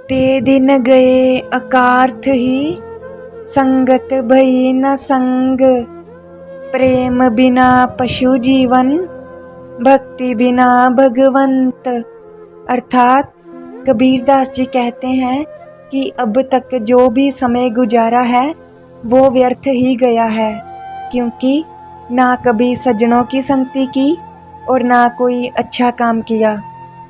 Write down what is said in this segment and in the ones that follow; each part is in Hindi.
ते दिन गए अकार्थ ही, संगत भई न संग। प्रेम बिना पशु जीवन, भक्ति बिना भगवंत। अर्थात कबीरदास जी कहते हैं कि अब तक जो भी समय गुजारा है वो व्यर्थ ही गया है, क्योंकि ना कभी सज्जनों की संगति की और ना कोई अच्छा काम किया।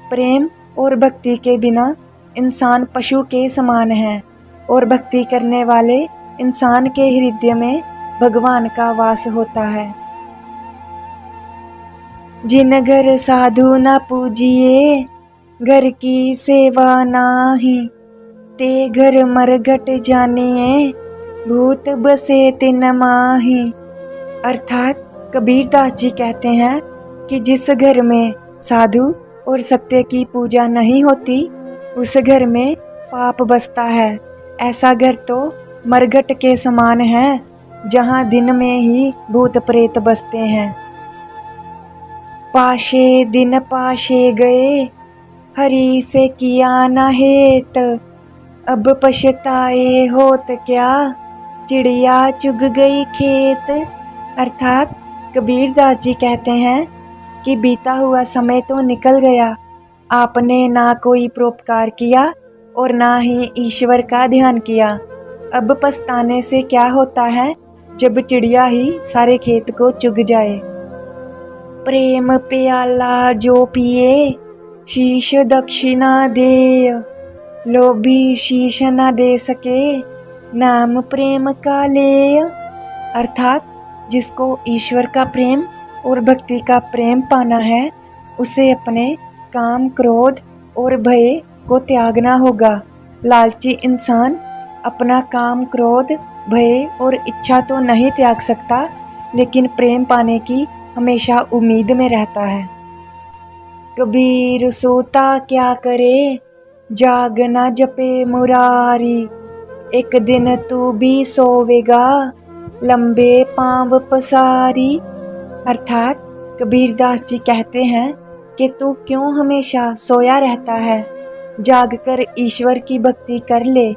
प्रेम और भक्ति के बिना इंसान पशु के समान है, और भक्ति करने वाले इंसान के हृदय में भगवान का वास होता है। जिन घर साधु न पूजिए, घर की सेवा नाही। ते घर मरघट जानिए, भूत बसे तिन माही। अर्थात कबीरदास जी कहते हैं कि जिस घर में साधु और सत्य की पूजा नहीं होती, उस घर में पाप बसता है। ऐसा घर तो मरघट के समान है, जहाँ दिन में ही भूत प्रेत बसते हैं। पाशे दिन पाशे गए, हरि से किया न हेत। अब पछताए होत क्या, चिड़िया चुग गई खेत। अर्थात कबीरदास जी कहते हैं कि बीता हुआ समय तो निकल गया, आपने ना कोई परोपकार किया और ना ही ईश्वर का ध्यान किया। अब पछताने से क्या होता है, जब चिड़िया ही सारे खेत को चुग जाए। प्रेम प्याला जो पिए, शीश दक्षिणा देय। लोभी शीश न दे सके, नाम प्रेम का लेय। अर्थात जिसको ईश्वर का प्रेम और भक्ति का प्रेम पाना है, उसे अपने काम, क्रोध और भय को त्यागना होगा। लालची इंसान अपना काम, क्रोध, भय और इच्छा तो नहीं त्याग सकता, लेकिन प्रेम पाने की हमेशा उम्मीद में रहता है। कबीर सोता क्या करे, जाग न जपे मुरारी। एक दिन तू भी सोवेगा, लंबे पांव पसारी। अर्थात कबीरदास जी कहते हैं कि तू क्यों हमेशा सोया रहता है, जागकर ईश्वर की भक्ति कर ले,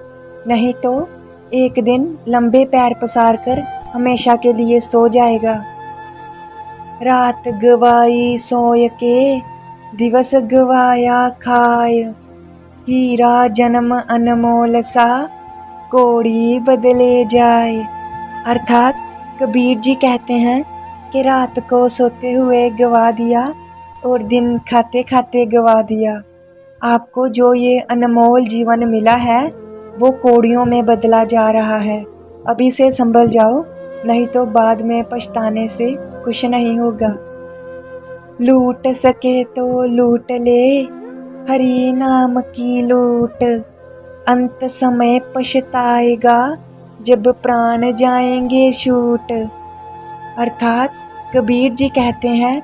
नहीं तो एक दिन लंबे पैर पसार कर हमेशा के लिए सो जाएगा। रात गवाई सोय के, दिवस गवाया खाय। हीरा जन्म अनमोल सा, कौड़ी बदले जाए। अर्थात कबीर जी कहते हैं कि रात को सोते हुए गवा दिया और दिन खाते खाते गवा दिया। आपको जो ये अनमोल जीवन मिला है वो कौड़ियों में बदला जा रहा है। अभी से संभल जाओ, नहीं तो बाद में पछताने से कुछ नहीं होगा। लूट सके तो लूट ले, हरि नाम की लूट। अंत समय पछताएगा, जब प्राण जाएंगे छूट। अर्थात कबीर जी कहते हैं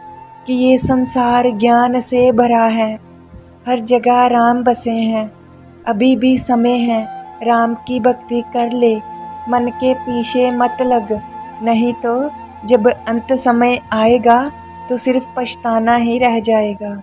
कि ये संसार ज्ञान से भरा है, हर जगह राम बसे हैं। अभी भी समय है, राम की भक्ति कर ले, मन के पीछे मत लग, नहीं तो जब अंत समय आएगा तो सिर्फ पछताना ही रह जाएगा।